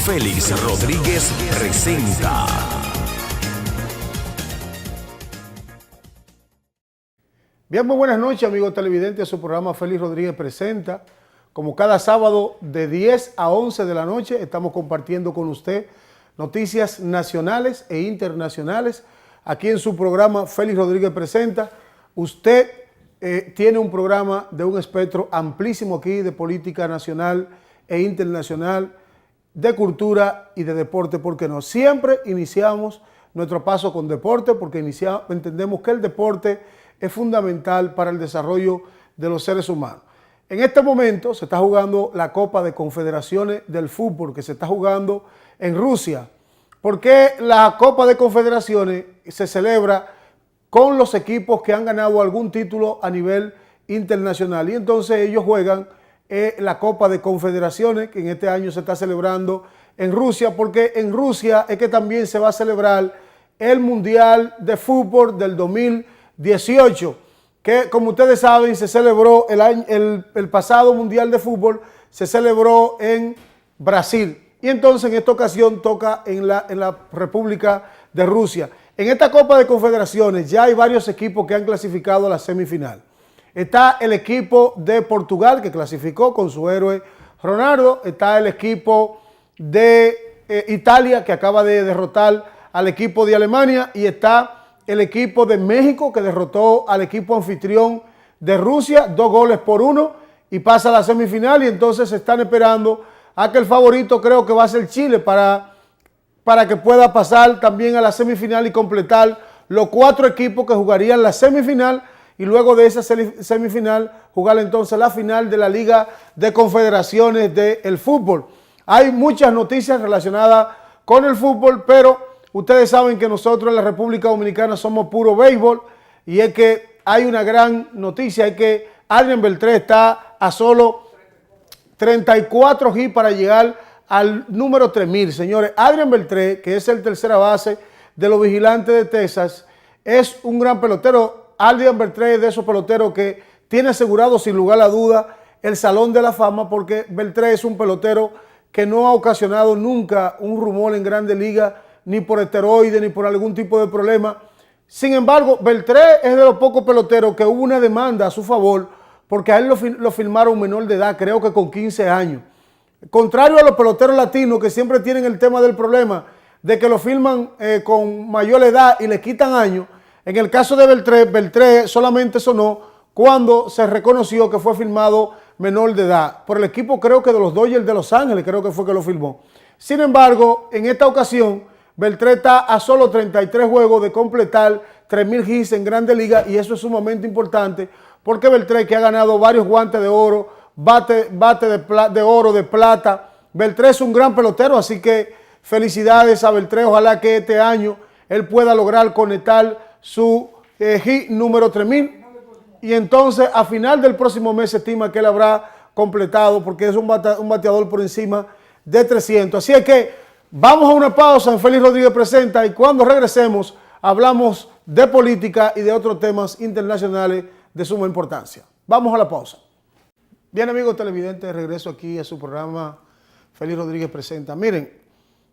Félix Rodríguez presenta. Bien, muy buenas noches, amigos televidentes. Su programa Félix Rodríguez presenta. Como cada sábado de 10 a 11 de la noche, estamos compartiendo con usted noticias nacionales e internacionales. Aquí en su programa Félix Rodríguez presenta. Usted tiene un programa de un espectro amplísimo aquí de política nacional e internacional, de cultura y de deporte, ¿por qué no? Siempre iniciamos nuestro paso con deporte porque entendemos que el deporte es fundamental para el desarrollo de los seres humanos. En este momento se está jugando la Copa de Confederaciones del Fútbol que se está jugando en Rusia. ¿Por qué la Copa de Confederaciones se celebra con los equipos que han ganado algún título a nivel internacional? Y entonces ellos juegan la Copa de Confederaciones, que en este año se está celebrando en Rusia, porque en Rusia es que también se va a celebrar el Mundial de Fútbol del 2018, que como ustedes saben se celebró el pasado Mundial de Fútbol, se celebró en Brasil, y entonces en esta ocasión toca en la República de Rusia. En esta Copa de Confederaciones ya hay varios equipos que han clasificado a la semifinal. Está el equipo de Portugal que clasificó con su héroe Ronaldo. Está el equipo de Italia que acaba de derrotar al equipo de Alemania. Y está el equipo de México que derrotó al equipo anfitrión de Rusia 2-1 y pasa a la semifinal. Y entonces se están esperando a que el favorito, creo que va a ser Chile, para que pueda pasar también a la semifinal y completar los 4 equipos que jugarían la semifinal. Y luego de esa semifinal, jugar entonces la final de la Liga de Confederaciones del Fútbol. Hay muchas noticias relacionadas con el fútbol, pero ustedes saben que nosotros en la República Dominicana somos puro béisbol, y es que hay una gran noticia, es que Adrián Beltré está a solo 34 hits para llegar al número 3000. Señores, Adrián Beltré, que es el tercera base de los Vigilantes de Texas, es un gran pelotero. Adrián Beltré es de esos peloteros que tiene asegurado sin lugar a duda el Salón de la Fama, porque Beltré es un pelotero que no ha ocasionado nunca un rumor en Grandes Ligas, ni por esteroides, ni por algún tipo de problema. Sin embargo, Beltré es de los pocos peloteros que hubo una demanda a su favor, porque a él lo firmaron menor de edad, creo que con 15 años. Contrario a los peloteros latinos que siempre tienen el tema del problema de que lo firman con mayor edad y le quitan años. En el caso de Beltré solamente sonó cuando se reconoció que fue firmado menor de edad. Por el equipo, creo que de los Dodgers de Los Ángeles, creo que fue que lo firmó. Sin embargo, en esta ocasión, Beltré está a solo 33 juegos de completar 3000 hits en Grandes Ligas, y eso es sumamente importante porque Beltré, que ha ganado varios guantes de oro, bate de oro, de plata. Beltré es un gran pelotero, así que felicidades a Beltré. Ojalá que este año él pueda lograr conectar su hit número 3000, y entonces a final del próximo mes se estima que él habrá completado, porque es un bateador por encima de 300. Así es que vamos a una pausa en Félix Rodríguez presenta, y cuando regresemos hablamos de política y de otros temas internacionales de suma importancia. Vamos a la pausa. Bien, amigos televidentes, regreso aquí a su programa Félix Rodríguez presenta. Miren,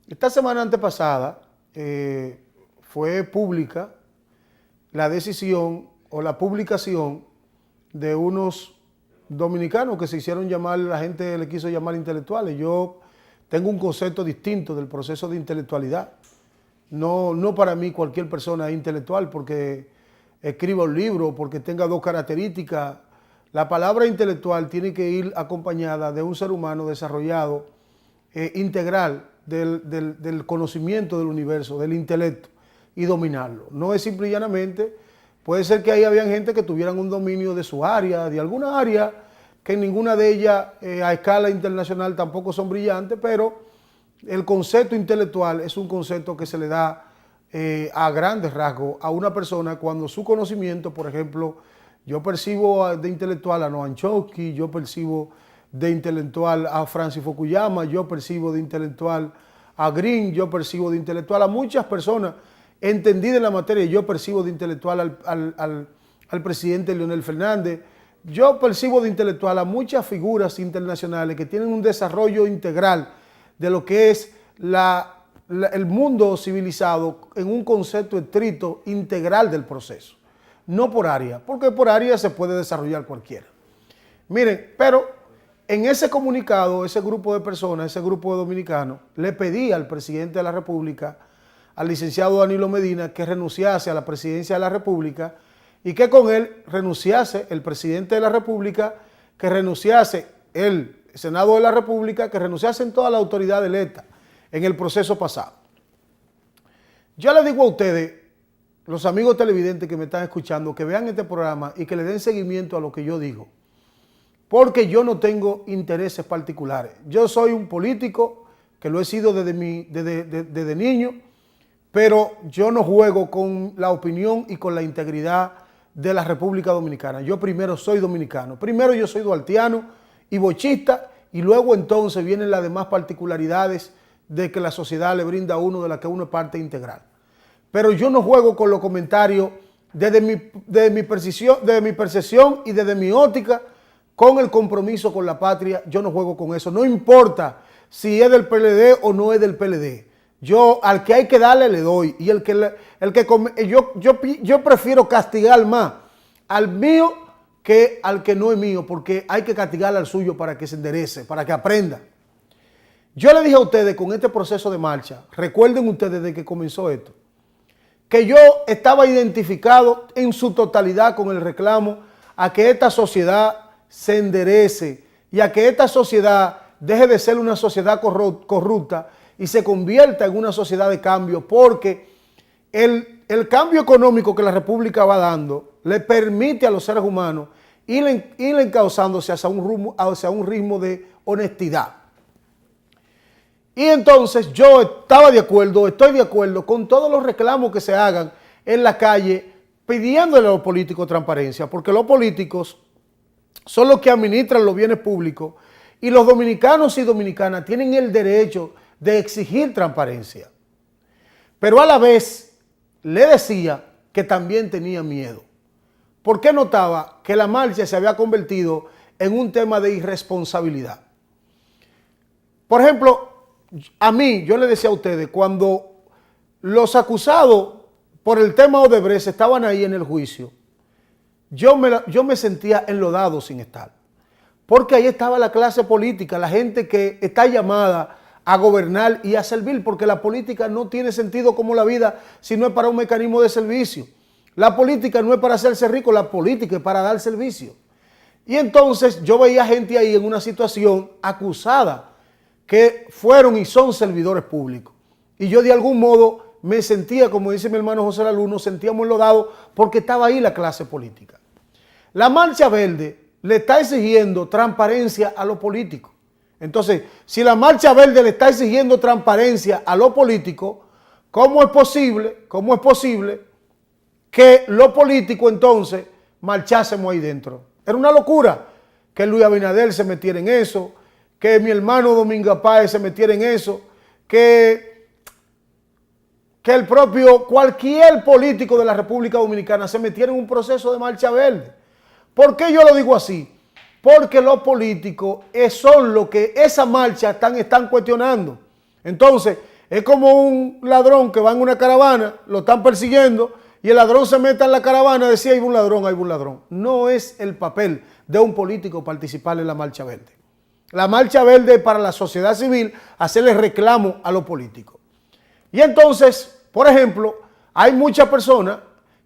esta semana antepasada fue pública la decisión o la publicación de unos dominicanos que se hicieron llamar, la gente le quiso llamar intelectuales. Yo tengo un concepto distinto del proceso de intelectualidad. No para mí cualquier persona es intelectual porque escriba un libro, porque tenga 2 características. La palabra intelectual tiene que ir acompañada de un ser humano desarrollado, integral, del conocimiento del universo, del intelecto, y dominarlo. No es simple y llanamente, puede ser que ahí habían gente que tuvieran un dominio de su área, de alguna área, que ninguna de ellas a escala internacional tampoco son brillantes, pero el concepto intelectual es un concepto que se le da a grandes rasgos a una persona cuando su conocimiento, por ejemplo, yo percibo de intelectual a Noam Chomsky, yo percibo de intelectual a Francis Fukuyama, yo percibo de intelectual a Green, yo percibo de intelectual a muchas personas entendidas en la materia, yo percibo de intelectual al presidente Leonel Fernández, yo percibo de intelectual a muchas figuras internacionales que tienen un desarrollo integral de lo que es el mundo civilizado en un concepto estricto, integral del proceso, no por área, porque por área se puede desarrollar cualquiera. Miren, pero en ese comunicado, ese grupo de personas, ese grupo de dominicanos, le pedía al presidente de la República, al licenciado Danilo Medina, que renunciase a la presidencia de la República y que con él renunciase el presidente de la República, que renunciase el Senado de la República, que renunciase en toda la autoridad electa en el proceso pasado. Yo les digo a ustedes, los amigos televidentes que me están escuchando, que vean este programa y que le den seguimiento a lo que yo digo, porque yo no tengo intereses particulares. Yo soy un político que lo he sido desde niño, pero yo no juego con la opinión y con la integridad de la República Dominicana. Yo primero soy dominicano, primero yo soy duartiano y bochista, y luego entonces vienen las demás particularidades de que la sociedad le brinda a uno, de la que uno es parte integral. Pero yo no juego con los comentarios desde mi percepción y desde mi óptica, con el compromiso con la patria. Yo no juego con eso, no importa si es del PLD o no es del PLD. Yo al que hay que darle le doy, y yo prefiero castigar más al mío que al que no es mío, porque hay que castigar al suyo para que se enderece, para que aprenda. Yo le dije a ustedes con este proceso de marcha, recuerden ustedes desde que comenzó esto, que yo estaba identificado en su totalidad con el reclamo a que esta sociedad se enderece y a que esta sociedad deje de ser una sociedad corrupta y se convierta en una sociedad de cambio, porque el cambio económico que la República va dando le permite a los seres humanos ir encauzándose hacia un ritmo de honestidad. Y entonces yo estoy de acuerdo con todos los reclamos que se hagan en la calle pidiéndole a los políticos transparencia, porque los políticos son los que administran los bienes públicos y los dominicanos y dominicanas tienen el derecho de exigir transparencia. Pero a la vez le decía que también tenía miedo, porque notaba que la marcha se había convertido en un tema de irresponsabilidad. Por ejemplo, a mí, yo le decía a ustedes, cuando los acusados por el tema Odebrecht estaban ahí en el juicio, yo me sentía enlodado sin estar, porque ahí estaba la clase política, la gente que está llamada a gobernar y a servir, porque la política no tiene sentido como la vida si no es para un mecanismo de servicio. La política no es para hacerse rico, la política es para dar servicio. Y entonces yo veía gente ahí en una situación acusada, que fueron y son servidores públicos. Y yo de algún modo me sentía, como dice mi hermano José Lalu, nos sentíamos enlodados porque estaba ahí la clase política. La Marcha Verde le está exigiendo transparencia a los políticos. Entonces, si la Marcha Verde le está exigiendo transparencia a los políticos, ¿cómo es posible que los políticos entonces marchásemos ahí dentro? Era una locura que Luis Abinader se metiera en eso, que mi hermano Domingo Páez se metiera en eso, que el propio cualquier político de la República Dominicana se metiera en un proceso de Marcha Verde. ¿Por qué yo lo digo así? Porque los políticos son lo que esa marcha están cuestionando. Entonces, es como un ladrón que va en una caravana, lo están persiguiendo, y el ladrón se mete en la caravana y decía, ahí va un ladrón, ahí va un ladrón. No es el papel de un político participar en la Marcha Verde. La Marcha Verde es para la sociedad civil hacerle reclamo a los políticos. Y entonces, por ejemplo, hay muchas personas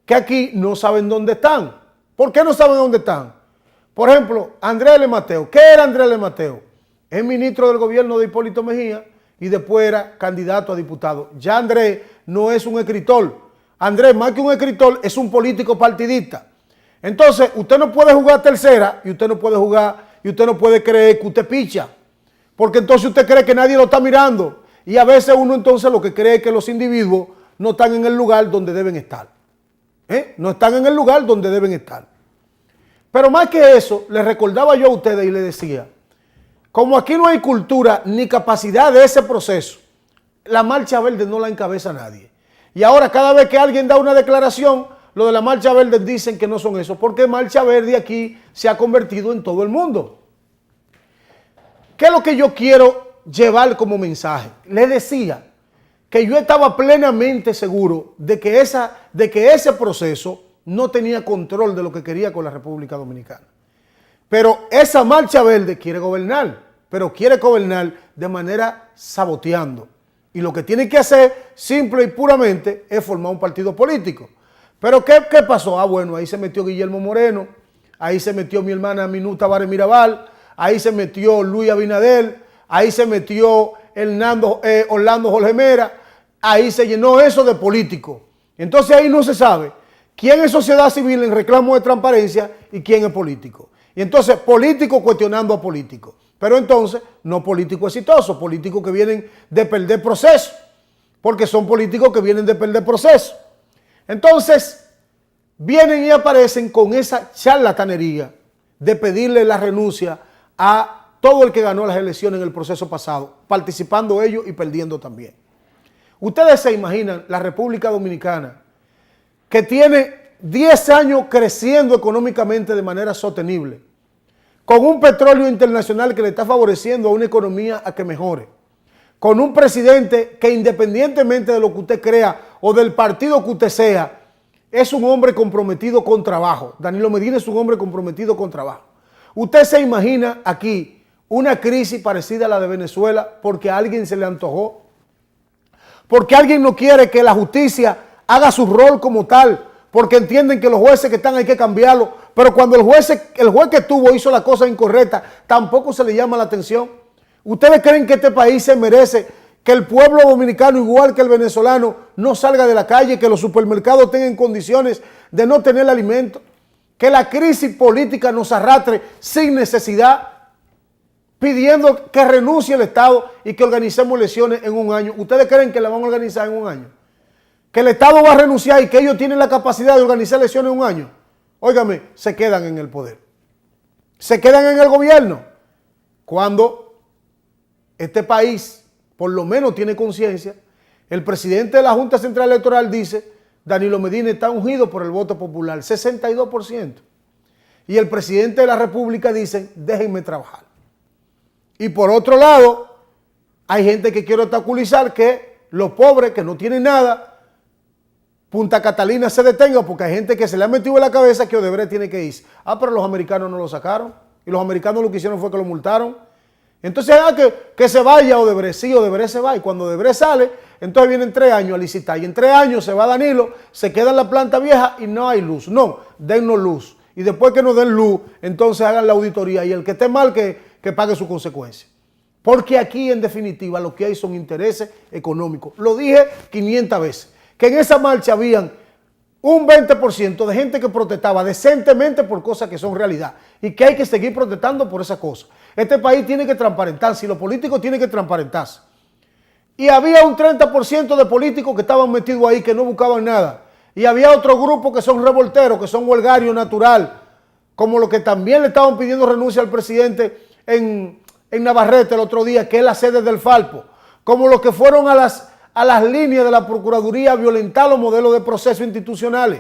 que aquí no saben dónde están. ¿Por qué no saben dónde están? Por ejemplo, Andrés L. Mateo. ¿Qué era Andrés L. Mateo? Es ministro del gobierno de Hipólito Mejía y después era candidato a diputado. Ya Andrés no es un escritor. Andrés, más que un escritor, es un político partidista. Entonces, usted no puede jugar tercera y usted no puede creer que usted picha, porque entonces usted cree que nadie lo está mirando, y a veces uno entonces lo que cree es que los individuos no están en el lugar donde deben estar. No están en el lugar donde deben estar. Pero más que eso, le recordaba yo a ustedes y le decía, como aquí no hay cultura ni capacidad de ese proceso, la Marcha Verde no la encabeza nadie. Y ahora cada vez que alguien da una declaración, lo de la Marcha Verde dicen que no son eso, porque Marcha Verde aquí se ha convertido en todo el mundo. ¿Qué es lo que yo quiero llevar como mensaje. Le decía que yo estaba plenamente seguro de que ese proceso no tenía control de lo que quería con la República Dominicana. Pero esa marcha verde quiere gobernar, pero quiere gobernar de manera saboteando. Y lo que tiene que hacer, simple y puramente, es formar un partido político. Pero ¿qué pasó? Bueno, ahí se metió Guillermo Moreno, ahí se metió mi hermana Minú Tavares Mirabal, ahí se metió Luis Abinader, ahí se metió Orlando Jorge Mera, ahí se llenó eso de político. Entonces ahí no se sabe quién es sociedad civil en reclamo de transparencia y quién es político. Y entonces político cuestionando a político. Pero entonces no políticos exitosos, políticos que vienen de perder proceso, porque son políticos que vienen de perder proceso. Entonces vienen y aparecen con esa charlatanería de pedirle la renuncia a todo el que ganó las elecciones en el proceso pasado, participando ellos y perdiendo también. Ustedes se imaginan la República Dominicana, que tiene 10 años creciendo económicamente de manera sostenible, con un petróleo internacional que le está favoreciendo a una economía a que mejore, con un presidente que independientemente de lo que usted crea o del partido que usted sea, es un hombre comprometido con trabajo. Danilo Medina es un hombre comprometido con trabajo. Usted se imagina aquí una crisis parecida a la de Venezuela porque a alguien se le antojó, porque alguien no quiere que la justicia haga su rol como tal, porque entienden que los jueces que están hay que cambiarlos, pero cuando el juez que tuvo hizo la cosa incorrecta, tampoco se le llama la atención. ¿Ustedes creen que este país se merece que el pueblo dominicano, igual que el venezolano, no salga de la calle, que los supermercados tengan condiciones de no tener alimento, que la crisis política nos arrastre sin necesidad, pidiendo que renuncie el Estado y que organicemos elecciones en un año? ¿Ustedes creen que la van a organizar en un año? ¿Que el Estado va a renunciar y que ellos tienen la capacidad de organizar elecciones en un año? Óigame, se quedan en el poder. Se quedan en el gobierno. Cuando este país, por lo menos tiene conciencia, el presidente de la Junta Central Electoral dice, Danilo Medina está ungido por el voto popular, 62%. Y el presidente de la República dice, déjenme trabajar. Y por otro lado, hay gente que quiere obstaculizar que los pobres que no tienen nada, Punta Catalina se detenga, porque hay gente que se le ha metido en la cabeza que Odebrecht tiene que irse. Pero los americanos no lo sacaron. Y los americanos lo que hicieron fue que lo multaron. Entonces, que se vaya Odebrecht. Sí, Odebrecht se va. Y cuando Odebrecht sale, entonces vienen 3 años a licitar. Y en 3 años se va Danilo, se queda en la planta vieja y no hay luz. No, dennos luz. Y después que nos den luz, entonces hagan la auditoría. Y el que esté mal, que pague sus consecuencias. Porque aquí, en definitiva, lo que hay son intereses económicos. Lo dije 500 veces. Que en esa marcha habían un 20% de gente que protestaba decentemente por cosas que son realidad y que hay que seguir protestando por esas cosas. Este país tiene que transparentarse y los políticos tienen que transparentarse. Y había un 30% de políticos que estaban metidos ahí, que no buscaban nada. Y había otro grupo que son revolteros, que son huelgarios natural, como los que también le estaban pidiendo renuncia al presidente en Navarrete el otro día, que es la sede del Falpo, como los que fueron a las líneas de la Procuraduría a violentar los modelos de procesos institucionales.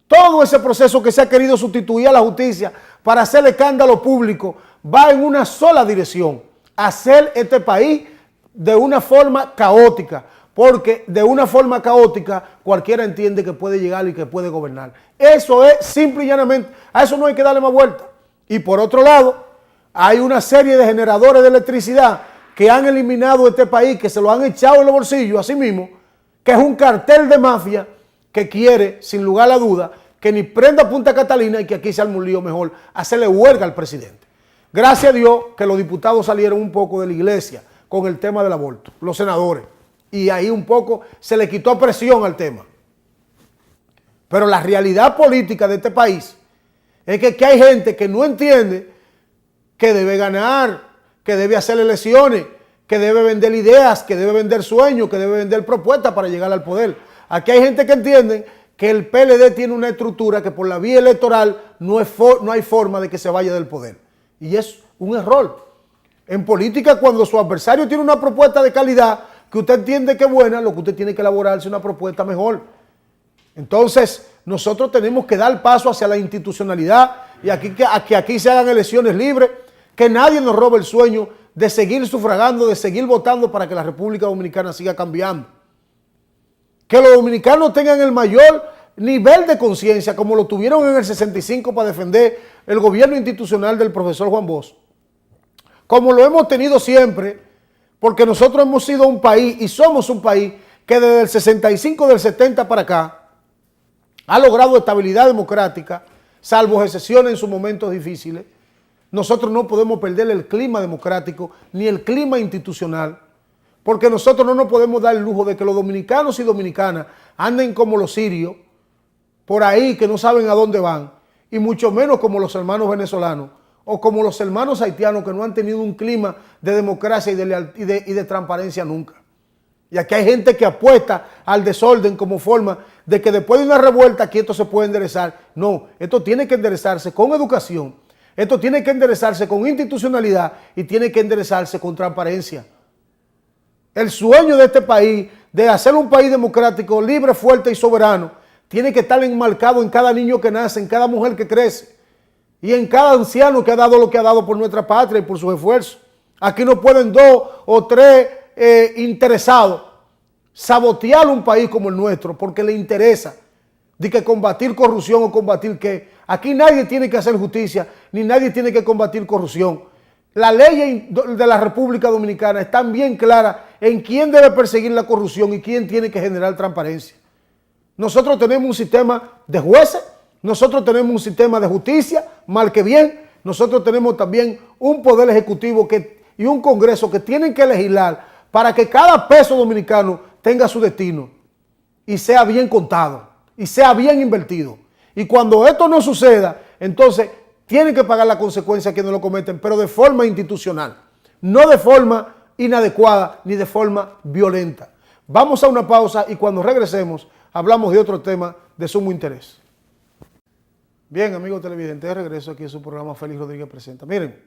Todo ese proceso que se ha querido sustituir a la justicia para hacer escándalo público va en una sola dirección: hacer este país de una forma caótica, porque de una forma caótica cualquiera entiende que puede llegar y que puede gobernar. Eso es simple y llanamente, a eso no hay que darle más vuelta. Y por otro lado, hay una serie de generadores de electricidad que han eliminado este país, que se lo han echado en los bolsillos a sí mismo, que es un cartel de mafia que quiere, sin lugar a la duda, que ni prenda Punta Catalina y que aquí se arme un lío mejor, hacerle huelga al presidente. Gracias a Dios que los diputados salieron un poco de la iglesia con el tema del aborto, los senadores, y ahí un poco se le quitó presión al tema. Pero la realidad política de este país es que hay gente que no entiende que debe ganar, que debe hacer elecciones, que debe vender ideas, que debe vender sueños, que debe vender propuestas para llegar al poder. Aquí hay gente que entiende que el PLD tiene una estructura que por la vía electoral no hay forma de que se vaya del poder. Y es un error. En política, cuando su adversario tiene una propuesta de calidad que usted entiende que es buena, lo que usted tiene que elaborarse es una propuesta mejor. Entonces, nosotros tenemos que dar paso hacia la institucionalidad y aquí se hagan elecciones libres, que nadie nos robe el sueño de seguir sufragando, de seguir votando para que la República Dominicana siga cambiando. Que los dominicanos tengan el mayor nivel de conciencia, como lo tuvieron en el 65 para defender el gobierno institucional del profesor Juan Bosch, como lo hemos tenido siempre, porque nosotros hemos sido un país y somos un país que desde el 65, del 70 para acá, ha logrado estabilidad democrática, salvo excepciones en sus momentos difíciles. Nosotros no podemos perder el clima democrático ni el clima institucional, porque nosotros no nos podemos dar el lujo de que los dominicanos y dominicanas anden como los sirios, por ahí que no saben a dónde van, y mucho menos como los hermanos venezolanos, o como los hermanos haitianos que no han tenido un clima de democracia y de transparencia nunca. Y aquí hay gente que apuesta al desorden como forma de que después de una revuelta aquí esto se puede enderezar. No, esto tiene que enderezarse con educación, esto tiene que enderezarse con institucionalidad y tiene que enderezarse con transparencia. El sueño de este país, de hacer un país democrático, libre, fuerte y soberano, tiene que estar enmarcado en cada niño que nace, en cada mujer que crece y en cada anciano que ha dado lo que ha dado por nuestra patria y por sus esfuerzos. Aquí no pueden 2 o 3 interesados sabotear un país como el nuestro porque le interesa de que combatir corrupción o combatir qué. Aquí nadie tiene que hacer justicia ni nadie tiene que combatir corrupción. Las leyes de la República Dominicana están bien claras en quién debe perseguir la corrupción y quién tiene que generar transparencia. Nosotros tenemos un sistema de jueces, nosotros tenemos un sistema de justicia, mal que bien, nosotros tenemos también un poder ejecutivo y un Congreso que tienen que legislar para que cada peso dominicano tenga su destino y sea bien contado y sea bien invertido. Y cuando esto no suceda, entonces tienen que pagar la consecuencia a quienes lo cometen, pero de forma institucional, no de forma inadecuada ni de forma violenta. Vamos a una pausa y cuando regresemos hablamos de otro tema de sumo interés. Bien, amigos televidentes, de regreso aquí en su programa Félix Rodríguez Presenta. Miren,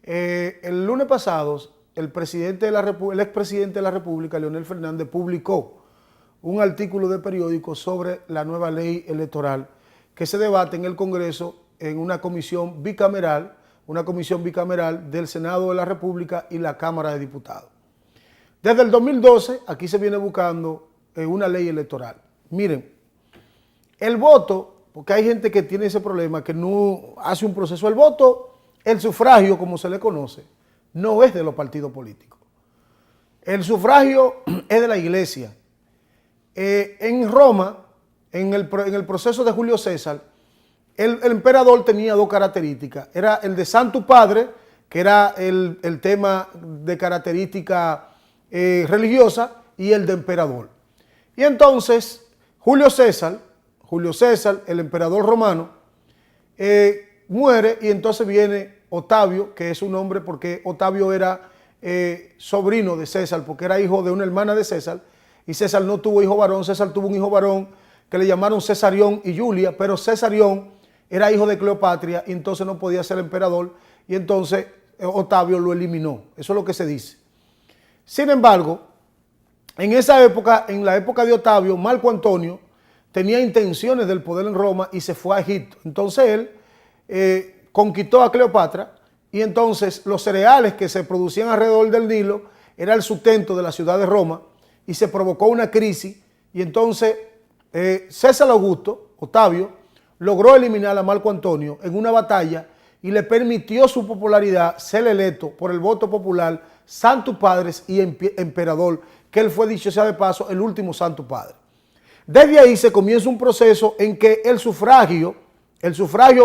el lunes pasado el expresidente de la República, Leonel Fernández, publicó un artículo de periódico sobre la nueva ley electoral que se debate en el Congreso en una comisión bicameral del Senado de la República y la Cámara de Diputados. Desde el 2012 aquí se viene buscando una ley electoral. Miren, el voto, porque hay gente que tiene ese problema, que no hace un proceso. El voto, el sufragio, como se le conoce, no es de los partidos políticos. El sufragio es de la iglesia. En Roma, en el proceso de Julio César, el emperador tenía 2 características. Era el de Santo Padre, que era el tema de característica religiosa, y el de emperador. Y entonces, Julio César, el emperador romano, muere y entonces viene Octavio, que es un nombre porque Octavio era sobrino de César, porque era hijo de una hermana de César, y César no tuvo hijo varón. César tuvo un hijo varón que le llamaron Cesarión y Julia, pero Cesarión era hijo de Cleopatra y entonces no podía ser emperador, y entonces Octavio lo eliminó. Eso es lo que se dice. Sin embargo, en esa época, en la época de Octavio, Marco Antonio tenía intenciones del poder en Roma y se fue a Egipto. Entonces él conquistó a Cleopatra y entonces los cereales que se producían alrededor del Nilo era el sustento de la ciudad de Roma y se provocó una crisis y entonces César Augusto, Octavio, logró eliminar a Marco Antonio en una batalla y le permitió su popularidad ser electo por el voto popular Santo Padre y emperador, que él fue, dicho sea de paso, el último Santo Padre. Desde ahí se comienza un proceso en que el sufragio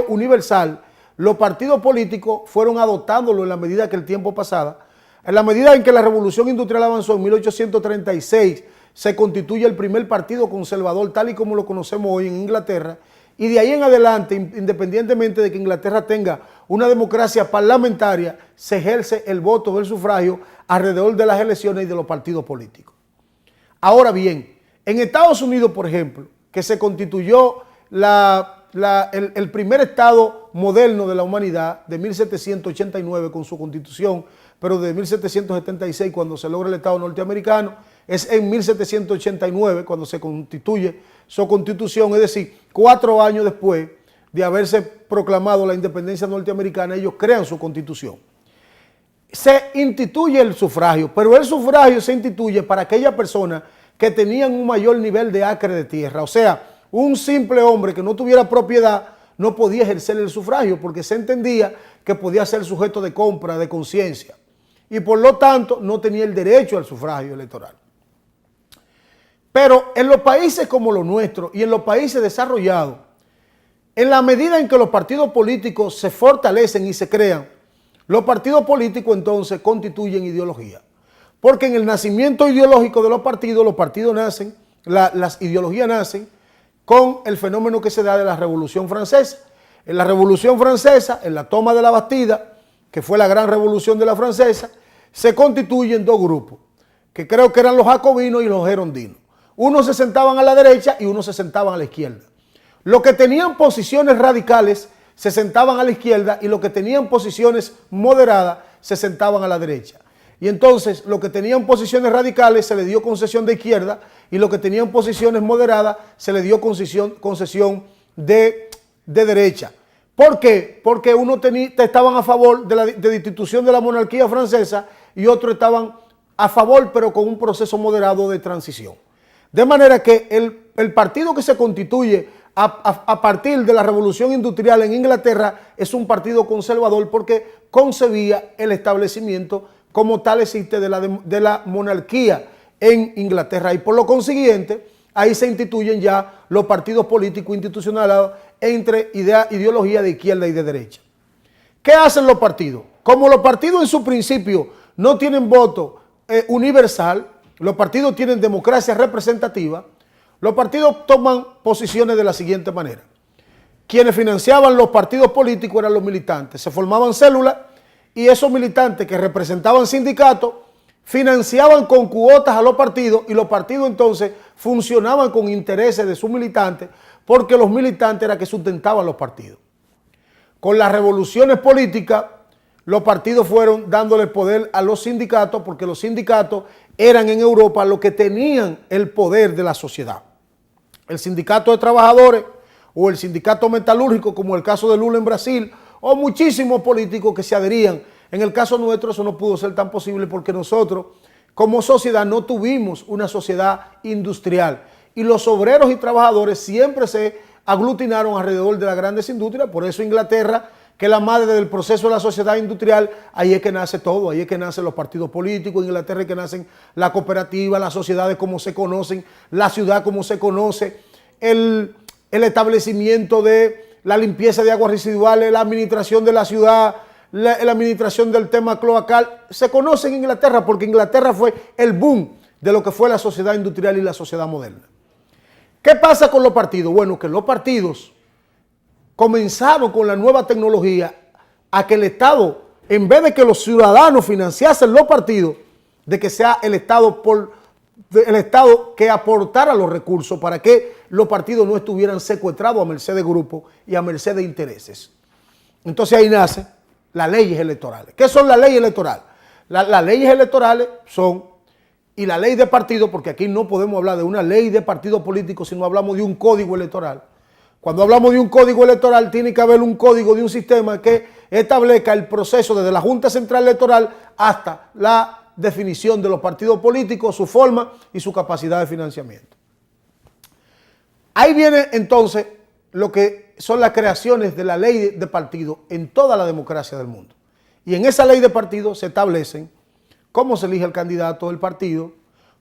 universal, los partidos políticos fueron adoptándolo en la medida que el tiempo pasaba. En la medida en que la revolución industrial avanzó en 1836, se constituye el primer partido conservador tal y como lo conocemos hoy en Inglaterra, y de ahí en adelante, independientemente de que Inglaterra tenga una democracia parlamentaria, se ejerce el voto del sufragio alrededor de las elecciones y de los partidos políticos. Ahora bien, en Estados Unidos, por ejemplo, que se constituyó el primer estado moderno de la humanidad de 1789 con su constitución, pero de 1776 cuando se logra el estado norteamericano, es en 1789 cuando se constituye su constitución, es decir, 4 años después de haberse proclamado la independencia norteamericana, ellos crean su constitución. se instituye el sufragio, pero el sufragio se instituye para aquellas personas que tenían un mayor nivel de acre de tierra. O sea, un simple hombre que no tuviera propiedad no podía ejercer el sufragio porque se entendía que podía ser sujeto de compra, de conciencia, y por lo tanto no tenía el derecho al sufragio electoral. Pero en los países como los nuestros y en los países desarrollados, en la medida en que los partidos políticos se fortalecen y se crean, los partidos políticos entonces constituyen ideología. Porque en el nacimiento ideológico de los partidos nacen, las ideologías nacen con el fenómeno que se da de la Revolución Francesa. En la Revolución Francesa, en la toma de la Bastida, que fue la gran revolución de la francesa, se constituyen dos grupos, que creo que eran los jacobinos y los gerondinos. Unos se sentaban a la derecha y unos se sentaban a la izquierda. Los que tenían posiciones radicales se sentaban a la izquierda y los que tenían posiciones moderadas se sentaban a la derecha. Y entonces los que tenían posiciones radicales se les dio concesión de izquierda y los que tenían posiciones moderadas se les dio concesión de derecha. ¿Por qué? Porque unos estaban a favor de la institución de la monarquía francesa y otros estaban a favor pero con un proceso moderado de transición. De manera que el partido que se constituye a partir de la revolución industrial en Inglaterra es un partido conservador porque concebía el establecimiento como tal existe de la monarquía en Inglaterra y por lo consiguiente ahí se instituyen ya los partidos políticos institucionales entre ideología de izquierda y de derecha. ¿Qué hacen los partidos? Como los partidos en su principio no tienen voto universal, los partidos tienen democracia representativa, los partidos toman posiciones de la siguiente manera. Quienes financiaban los partidos políticos eran los militantes. Se formaban células y esos militantes que representaban sindicatos financiaban con cuotas a los partidos y los partidos entonces funcionaban con intereses de sus militantes porque los militantes eran que sustentaban los partidos. Con las revoluciones políticas, los partidos fueron dándole poder a los sindicatos porque los sindicatos eran en Europa los que tenían el poder de la sociedad. El sindicato de trabajadores o el sindicato metalúrgico, como el caso de Lula en Brasil, o muchísimos políticos que se adherían. En el caso nuestro eso no pudo ser tan posible porque nosotros como sociedad no tuvimos una sociedad industrial y los obreros y trabajadores siempre se aglutinaron alrededor de las grandes industrias. Por eso Inglaterra, que es la madre del proceso de la sociedad industrial, ahí es que nace todo, ahí es que nacen los partidos políticos, en Inglaterra es que nacen la cooperativa, las sociedades como se conocen, la ciudad como se conoce, el establecimiento de la limpieza de aguas residuales, la administración de la ciudad, la administración del tema cloacal, se conoce en Inglaterra porque Inglaterra fue el boom de lo que fue la sociedad industrial y la sociedad moderna. ¿Qué pasa con los partidos? Bueno, que los partidos comenzaron con la nueva tecnología a que el Estado, en vez de que los ciudadanos financiasen los partidos, de que sea el Estado que aportara los recursos para que los partidos no estuvieran secuestrados a merced de grupos y a merced de intereses. Entonces ahí nace las leyes electorales. ¿Qué son las leyes electorales? Las leyes electorales son, y la ley de partido, porque aquí no podemos hablar de una ley de partido político, sino hablamos de un código electoral. Cuando hablamos de un código electoral, tiene que haber un código de un sistema que establezca el proceso desde la Junta Central Electoral hasta la definición de los partidos políticos, su forma y su capacidad de financiamiento. Ahí viene entonces lo que son las creaciones de la ley de partido en toda la democracia del mundo. Y en esa ley de partido se establecen cómo se elige el candidato del partido,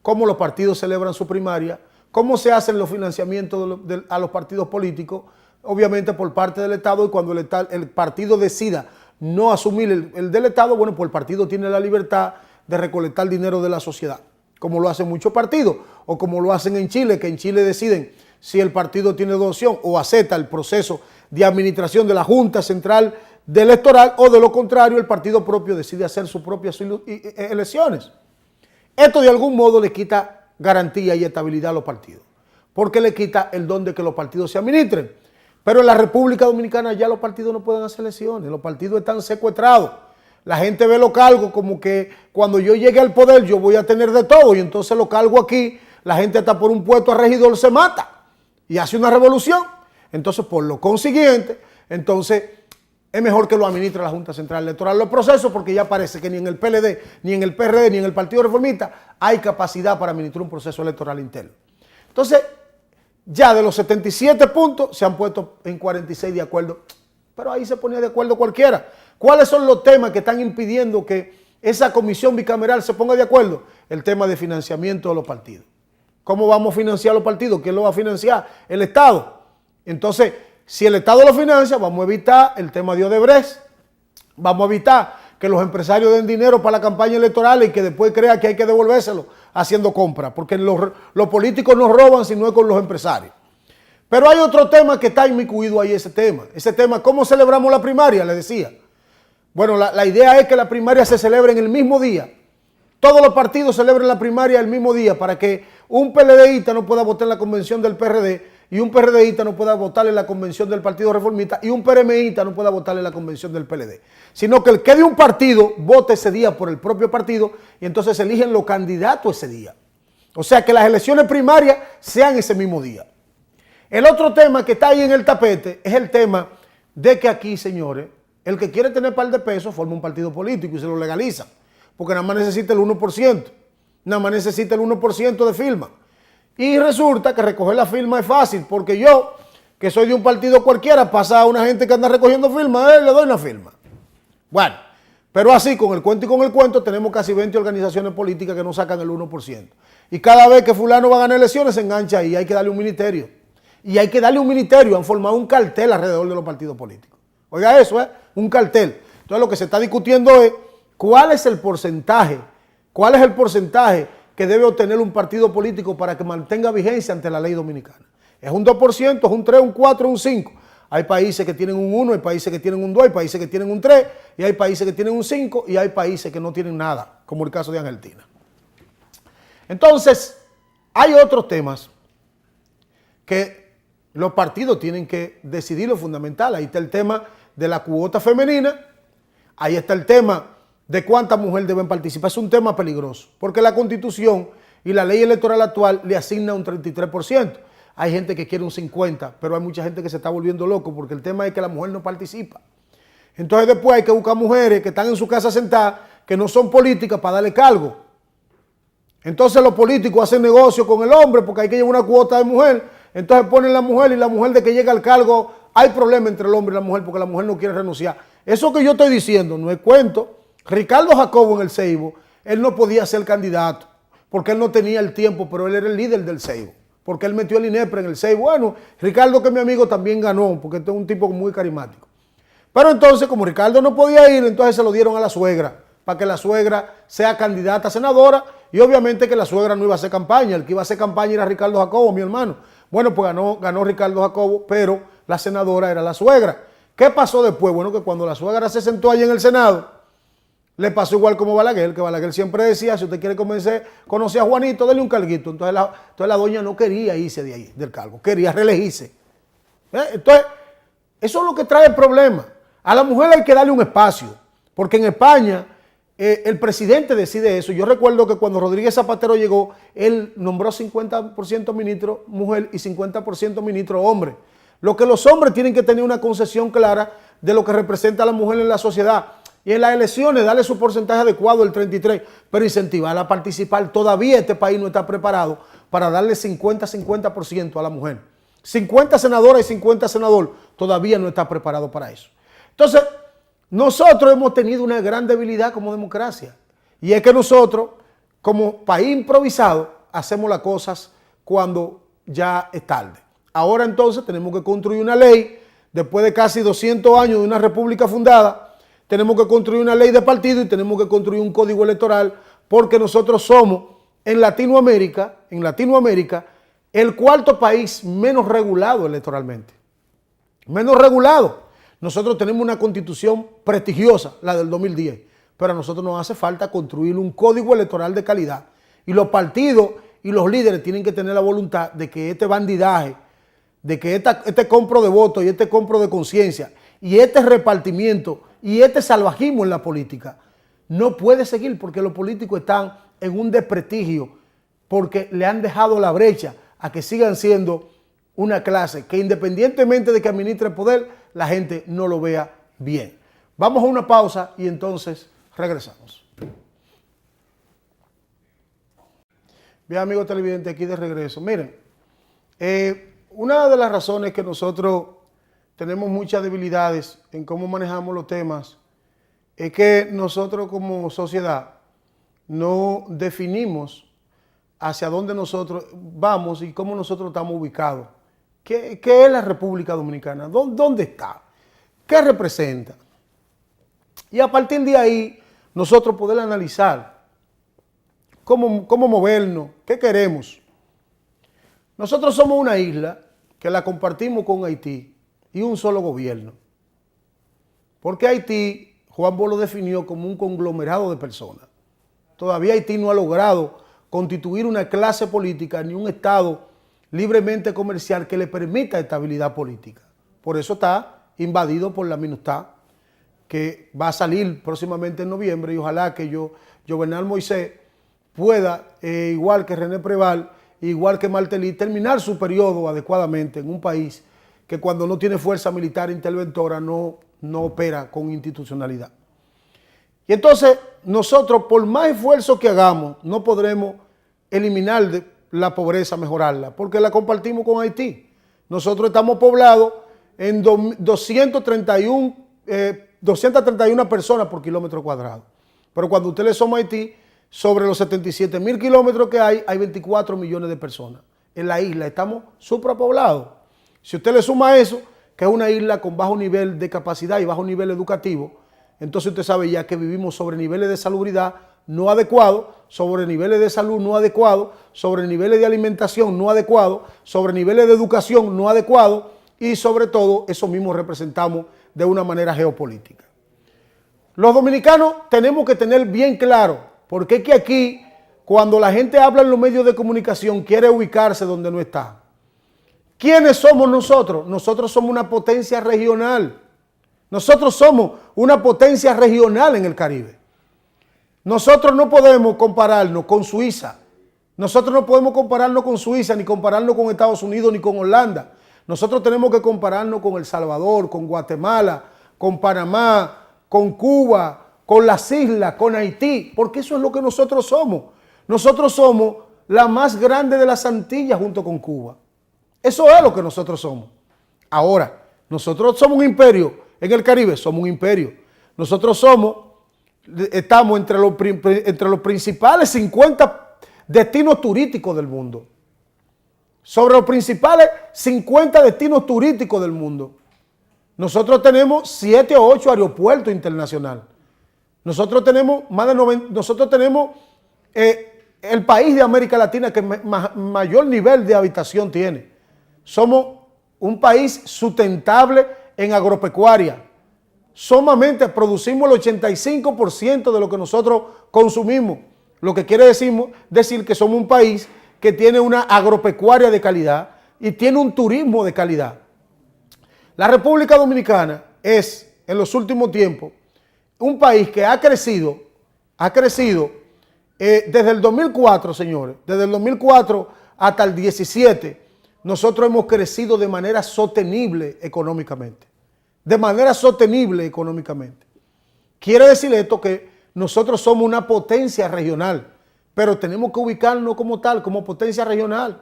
cómo los partidos celebran su primaria, cómo se hacen los financiamientos a los partidos políticos, obviamente por parte del Estado, y cuando el partido decida no asumir el del Estado, bueno, pues el partido tiene la libertad de recolectar dinero de la sociedad, como lo hacen muchos partidos, o como lo hacen en Chile, que en Chile deciden si el partido tiene adopción o acepta el proceso de administración de la Junta Central Electoral, o de lo contrario, el partido propio decide hacer sus propias elecciones. Esto de algún modo le quita garantía y estabilidad a los partidos, porque le quita el don de que los partidos se administren. Pero en la República Dominicana ya los partidos no pueden hacer elecciones, los partidos están secuestrados. La gente ve los cargos como que cuando yo llegue al poder yo voy a tener de todo, y entonces los cargos aquí, la gente hasta por un puesto a regidor se mata y hace una revolución. Entonces, por lo consiguiente, entonces es mejor que lo administre la Junta Central Electoral los procesos, porque ya parece que ni en el PLD, ni en el PRD, ni en el Partido Reformista hay capacidad para administrar un proceso electoral interno. Entonces, ya de los 77 puntos se han puesto en 46 de acuerdo, pero ahí se ponía de acuerdo cualquiera. ¿Cuáles son los temas que están impidiendo que esa comisión bicameral se ponga de acuerdo? El tema de financiamiento de los partidos. ¿Cómo vamos a financiar los partidos? ¿Quién lo va a financiar? El Estado. Entonces, si el Estado lo financia, vamos a evitar el tema de Odebrecht, vamos a evitar que los empresarios den dinero para la campaña electoral y que después crean que hay que devolvérselo haciendo compras, porque los políticos no roban si no es con los empresarios. Pero hay otro tema que está inmiscuido ahí, ese tema, ¿cómo celebramos la primaria? Le decía. Bueno, la idea es que la primaria se celebre en el mismo día. Todos los partidos celebren la primaria el mismo día para que un PLDista no pueda votar en la convención del PRD y un PRDista no pueda votar en la convención del Partido Reformista y un PRMista no pueda votar en la convención del PLD. Sino que el que de un partido vote ese día por el propio partido y entonces se eligen los candidatos ese día. O sea, que las elecciones primarias sean ese mismo día. El otro tema que está ahí en el tapete es el tema de que aquí, señores, el que quiere tener par de pesos forma un partido político y se lo legaliza. Porque nada más necesita el 1%. Nada más necesita el 1% de firma. Y resulta que recoger la firma es fácil, porque yo, que soy de un partido cualquiera, pasa a una gente que anda recogiendo firmas, le doy una firma. Bueno, pero así, con el cuento y con el cuento, tenemos casi 20 organizaciones políticas que no sacan el 1%. Y cada vez que fulano va a ganar elecciones, se engancha ahí, hay que darle un ministerio. Y hay que darle un ministerio, han formado un cartel alrededor de los partidos políticos. Oiga eso, un cartel. Entonces lo que se está discutiendo es cuál es el porcentaje que debe obtener un partido político para que mantenga vigencia ante la ley dominicana. ¿Es un 2%, es un 3, un 4, un 5? Hay países que tienen un 1, hay países que tienen un 2, hay países que tienen un 3, y hay países que tienen un 5, y hay países que no tienen nada, como el caso de Argentina. Entonces, hay otros temas que los partidos tienen que decidir lo fundamental. Ahí está el tema de la cuota femenina, ahí está el tema de cuántas mujeres deben participar. Es un tema peligroso, porque la Constitución y la ley electoral actual le asigna un 33%. Hay gente que quiere un 50%, pero hay mucha gente que se está volviendo loco, porque el tema es que la mujer no participa. Entonces después hay que buscar mujeres que están en su casa sentadas, que no son políticas, para darle cargo. Entonces los políticos hacen negocio con el hombre, porque hay que llevar una cuota de mujer. Entonces ponen la mujer, y la mujer de que llega al cargo, hay problema entre el hombre y la mujer, porque la mujer no quiere renunciar. Eso que yo estoy diciendo no es cuento. Ricardo Jacobo en el Seibo, él no podía ser candidato, porque él no tenía el tiempo, pero él era el líder del Seibo, porque él metió el INEPRE en el Seibo. Bueno, Ricardo, que es mi amigo, también ganó, porque este es un tipo muy carismático. Pero entonces, como Ricardo no podía ir, entonces se lo dieron a la suegra, para que la suegra sea candidata a senadora, y obviamente que la suegra no iba a hacer campaña, el que iba a hacer campaña era Ricardo Jacobo, mi hermano. Bueno, pues ganó Ricardo Jacobo, pero la senadora era la suegra. ¿Qué pasó después? Bueno, que cuando la suegra se sentó allí en el Senado, le pasó igual como Balaguer, que Balaguer siempre decía, si usted quiere conocer a Juanito, dele un carguito. Entonces la doña no quería irse de ahí, del cargo, quería reelegirse. Entonces, eso es lo que trae el problema. A la mujer hay que darle un espacio, porque en España el presidente decide eso. Yo recuerdo que cuando Rodríguez Zapatero llegó, él nombró 50% ministro mujer y 50% ministro hombre. Lo que los hombres tienen que tener una concepción clara de lo que representa a la mujer en la sociedad. Y en las elecciones darle su porcentaje adecuado, el 33%, pero incentivarla a participar. Todavía este país no está preparado para darle 50-50% a la mujer. 50 senadoras y 50 senadores, todavía no está preparado para eso. Entonces, nosotros hemos tenido una gran debilidad como democracia. Y es que nosotros, como país improvisado, hacemos las cosas cuando ya es tarde. Ahora entonces tenemos que construir una ley, después de casi 200 años de una república fundada, tenemos que construir una ley de partido y tenemos que construir un código electoral, porque nosotros somos en Latinoamérica, el cuarto país menos regulado electoralmente. Menos regulado. Nosotros tenemos una constitución prestigiosa, la del 2010, pero a nosotros nos hace falta construir un código electoral de calidad. Y los partidos y los líderes tienen que tener la voluntad de que este bandidaje, de que este compro de votos y este compro de conciencia y este repartimiento y este salvajismo en la política no puede seguir, porque los políticos están en un desprestigio, porque le han dejado la brecha a que sigan siendo una clase que, independientemente de que administre el poder, la gente no lo vea bien. Vamos a una pausa y entonces regresamos. Bien, amigos televidentes, aquí de regreso. Miren, una de las razones que nosotros tenemos muchas debilidades en cómo manejamos los temas es que nosotros como sociedad no definimos hacia dónde nosotros vamos y cómo nosotros estamos ubicados. ¿Qué es la República Dominicana? ¿Dónde está? ¿Qué representa? Y a partir de ahí, nosotros poder analizar cómo movernos, qué queremos. Nosotros somos una isla que la compartimos con Haití y un solo gobierno. Porque Haití, Juan Bosch lo definió como un conglomerado de personas. Todavía Haití no ha logrado constituir una clase política ni un Estado libremente comercial que le permita estabilidad política. Por eso está invadido por la MINUSTAH, que va a salir próximamente en noviembre, y ojalá que Jovenel Moisés pueda, igual que René Preval, igual que Martelly, terminar su periodo adecuadamente en un país que cuando no tiene fuerza militar interventora no opera con institucionalidad. Y entonces nosotros, por más esfuerzo que hagamos, no podremos eliminar la pobreza, mejorarla, porque la compartimos con Haití. Nosotros estamos poblados en 231 personas por kilómetro cuadrado. Pero cuando usted le suma a Haití, sobre los 77,000 kilómetros que hay 24 millones de personas. En la isla estamos suprapoblados. Si usted le suma eso, que es una isla con bajo nivel de capacidad y bajo nivel educativo, entonces usted sabe ya que vivimos sobre niveles de salubridad no adecuados, sobre niveles de salud no adecuados, sobre niveles de alimentación no adecuados, sobre niveles de educación no adecuados y sobre todo eso mismo representamos de una manera geopolítica. Los dominicanos tenemos que tener bien claro, porque es que aquí, cuando la gente habla en los medios de comunicación, quiere ubicarse donde no está. ¿Quiénes somos nosotros? Nosotros somos una potencia regional. Nosotros somos una potencia regional en el Caribe. Nosotros no podemos compararnos con Suiza. Nosotros no podemos compararnos con Suiza, ni compararnos con Estados Unidos, ni con Holanda. Nosotros tenemos que compararnos con El Salvador, con Guatemala, con Panamá, con Cuba, con las islas, con Haití, porque eso es lo que nosotros somos. Nosotros somos la más grande de las Antillas junto con Cuba. Eso es lo que nosotros somos. Ahora, nosotros somos un imperio en el Caribe, somos un imperio. Nosotros estamos entre los principales 50 destinos turísticos del mundo. Sobre los principales 50 destinos turísticos del mundo. Nosotros tenemos 7 o 8 aeropuertos internacionales. Nosotros tenemos el país de América Latina que mayor nivel de habitación tiene. Somos un país sustentable en agropecuaria. Solamente producimos el 85% de lo que nosotros consumimos, lo que quiere decir que somos un país que tiene una agropecuaria de calidad y tiene un turismo de calidad. La República Dominicana es, en los últimos tiempos, un país que ha crecido desde el 2004, señores, desde el 2004 hasta el 17, nosotros hemos crecido de manera sostenible económicamente. De manera sostenible económicamente. Quiere decir esto que nosotros somos una potencia regional, pero tenemos que ubicarnos como tal, como potencia regional.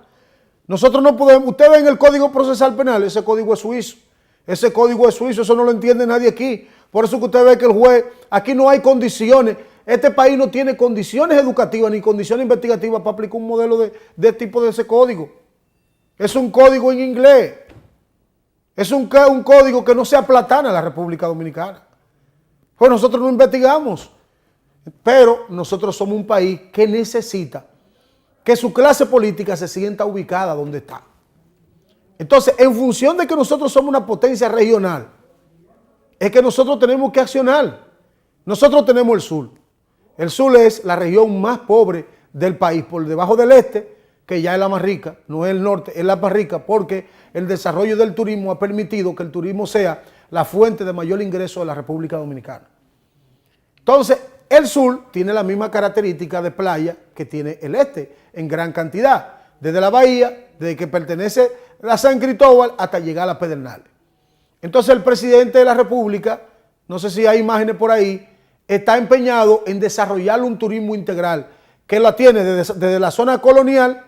Nosotros no podemos, usted ve en el Código Procesal Penal, ese código es suizo. Ese código es suizo, eso no lo entiende nadie aquí. Por eso que usted ve que el juez, aquí no hay condiciones. Este país no tiene condiciones educativas ni condiciones investigativas para aplicar un modelo de tipo de ese código. Es un código en inglés. Es un código que no se aplatana en la República Dominicana. Pues nosotros no investigamos. Pero nosotros somos un país que necesita que su clase política se sienta ubicada donde está. Entonces, en función de que nosotros somos una potencia regional, es que nosotros tenemos que accionar. Nosotros tenemos el sur. El sur es la región más pobre del país, por debajo del este, que ya es la más rica, no es el norte, es la más rica, porque el desarrollo del turismo ha permitido que el turismo sea la fuente de mayor ingreso de la República Dominicana. Entonces, el sur tiene la misma característica de playa que tiene el este, en gran cantidad, desde la bahía, desde que pertenece a San Cristóbal hasta llegar a las Pedernales. Entonces el presidente de la República no sé si hay imágenes por ahí, está empeñado en desarrollar un turismo integral, que la tiene desde la zona colonial,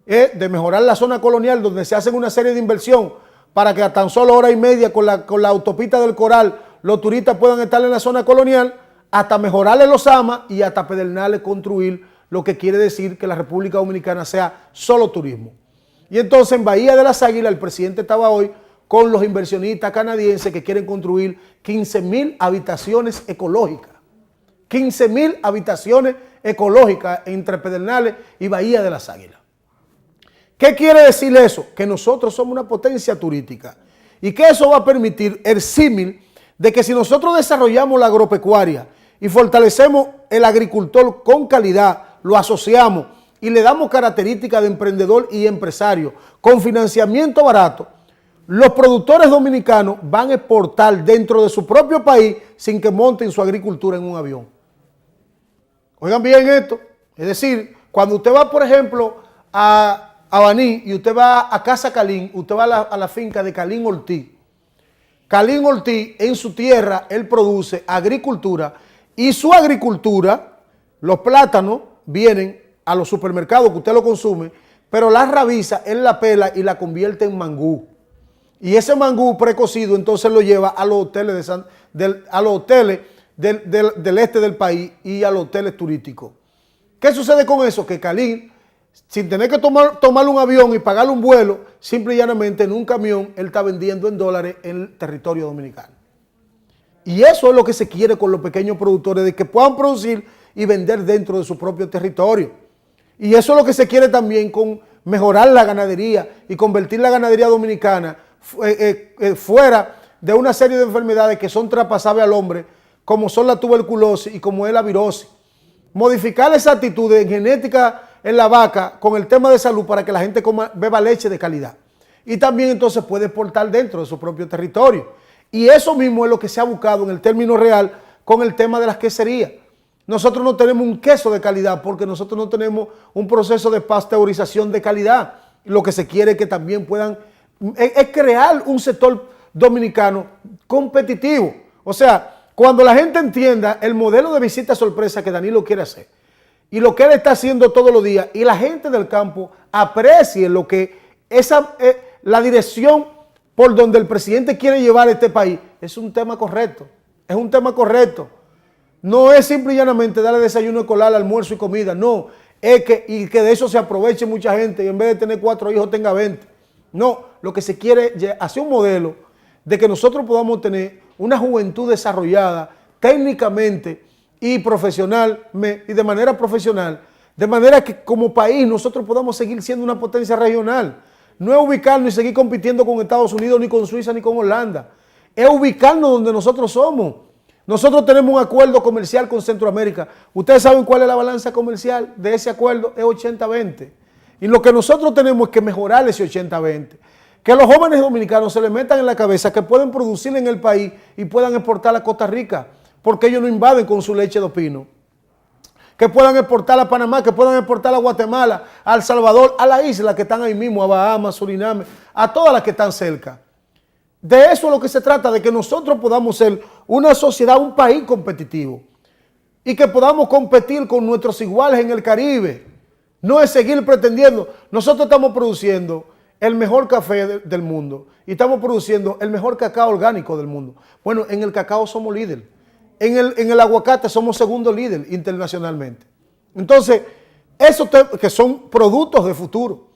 de mejorar la zona colonial, donde se hacen una serie de inversión para que a tan solo hora y media con la autopista del Coral los turistas puedan estar en la zona colonial, hasta mejorarle los amas y hasta Pedernales construir, lo que quiere decir que la República Dominicana sea solo turismo. Y entonces en Bahía de las Águilas el presidente estaba hoy con los inversionistas canadienses que quieren construir 15,000 habitaciones ecológicas. 15,000 habitaciones ecológicas entre Pedernales y Bahía de las Águilas. ¿Qué quiere decir eso? Que nosotros somos una potencia turística y que eso va a permitir el símil de que si nosotros desarrollamos la agropecuaria y fortalecemos el agricultor con calidad, lo asociamos y le damos características de emprendedor y empresario con financiamiento barato, los productores dominicanos van a exportar dentro de su propio país sin que monten su agricultura en un avión. Oigan bien esto, es decir, cuando usted va, por ejemplo, a Baní y usted va a Casa Calín, usted va a la finca de Calín Ortiz. Calín Ortiz, en su tierra, él produce agricultura y su agricultura, los plátanos vienen a los supermercados que usted lo consume, pero la rabiza, él la pela y la convierte en mangú. Y ese mangú precocido entonces lo lleva a los hoteles, del este del país y a los hoteles turísticos. ¿Qué sucede con eso? Que Calín, sin tener que tomar un avión y pagarle un vuelo, simple y llanamente en un camión, él está vendiendo en dólares en el territorio dominicano. Y eso es lo que se quiere con los pequeños productores, de que puedan producir y vender dentro de su propio territorio. Y eso es lo que se quiere también con mejorar la ganadería y convertir la ganadería dominicana fuera de una serie de enfermedades que son traspasables al hombre, como son la tuberculosis y como es la virosis. Modificar esa actitud en genética en la vaca con el tema de salud para que la gente beba leche de calidad. Y también entonces puede exportar dentro de su propio territorio. Y eso mismo es lo que se ha buscado en el término real con el tema de las queserías. Nosotros no tenemos un queso de calidad porque nosotros no tenemos un proceso de pasteurización de calidad. Lo que se quiere es que también puedan, es crear un sector dominicano competitivo. O sea, cuando la gente entienda el modelo de visita sorpresa que Danilo quiere hacer y lo que él está haciendo todos los días y la gente del campo aprecie lo que la dirección por donde el presidente quiere llevar a este país, es un tema correcto. Es un tema correcto. No es simple y llanamente darle desayuno escolar, almuerzo y comida. No, es que de eso se aproveche mucha gente y en vez de tener 4 hijos tenga 20. No, lo que se quiere es hacer un modelo de que nosotros podamos tener una juventud desarrollada técnicamente y y de manera profesional, de manera que como país nosotros podamos seguir siendo una potencia regional. No es ubicarnos y seguir compitiendo con Estados Unidos, ni con Suiza, ni con Holanda. Es ubicarnos donde nosotros somos. Nosotros tenemos un acuerdo comercial con Centroamérica. Ustedes saben cuál es la balanza comercial de ese acuerdo, es 80-20. Y lo que nosotros tenemos es que mejorar ese 80-20. Que los jóvenes dominicanos se les metan en la cabeza que pueden producir en el país y puedan exportar a Costa Rica, porque ellos no invaden con su leche de pino. Que puedan exportar a Panamá, que puedan exportar a Guatemala, a El Salvador, a las islas que están ahí mismo, a Bahamas, Suriname, a todas las que están cerca. De eso es lo que se trata, de que nosotros podamos ser una sociedad, un país competitivo y que podamos competir con nuestros iguales en el Caribe. No es seguir pretendiendo. Nosotros estamos produciendo el mejor café del mundo y estamos produciendo el mejor cacao orgánico del mundo. Bueno, en el cacao somos líder. En el aguacate somos segundo líder internacionalmente. Entonces, esos que son productos de futuro,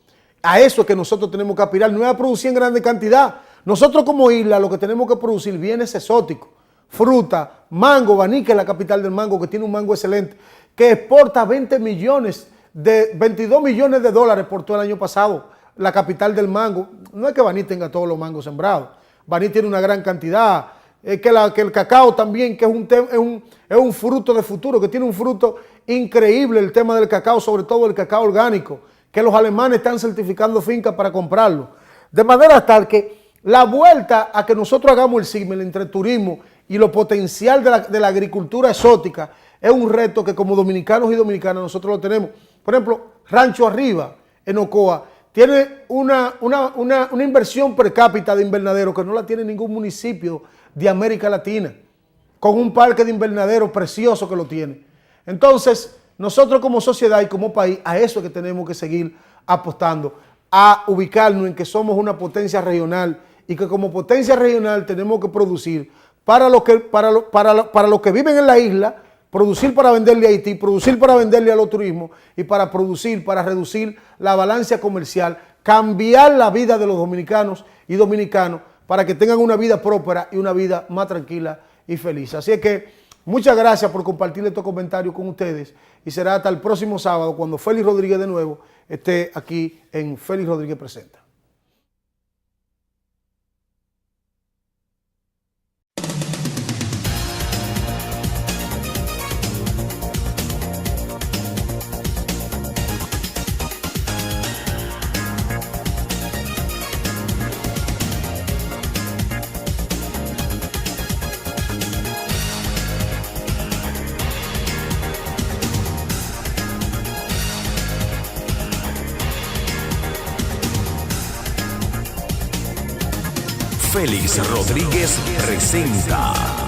a eso es que nosotros tenemos que aspirar, no es a producir en grande cantidad. Nosotros como isla lo que tenemos que producir bienes exóticos, fruta, mango, Baní, que es la capital del mango, que tiene un mango excelente, que exporta 22 millones de dólares por todo el año pasado, la capital del mango. No es que Baní tenga todos los mangos sembrados, Baní tiene una gran cantidad, que el cacao también, que es un fruto de futuro, que tiene un fruto increíble el tema del cacao, sobre todo el cacao orgánico, que los alemanes están certificando fincas para comprarlo. De manera tal que la vuelta a que nosotros hagamos el símil entre turismo y lo potencial de la agricultura exótica es un reto que como dominicanos y dominicanas nosotros lo tenemos. Por ejemplo, Rancho Arriba, en Ocoa, tiene una inversión per cápita de invernadero que no la tiene ningún municipio de América Latina. con un parque de invernadero precioso que lo tiene. Entonces, nosotros como sociedad y como país, a eso es que tenemos que seguir apostando, a ubicarnos en que somos una potencia regional y que como potencia regional tenemos que producir para los que viven en la isla, producir para venderle a Haití, producir para venderle a los turismos y para producir, para reducir la balanza comercial, cambiar la vida de los dominicanos y dominicanos para que tengan una vida próspera y una vida más tranquila y feliz. Así es que muchas gracias por compartir estos comentarios con ustedes y será hasta el próximo sábado cuando Félix Rodríguez de nuevo esté aquí en Félix Rodríguez Presenta. Félix Rodríguez presenta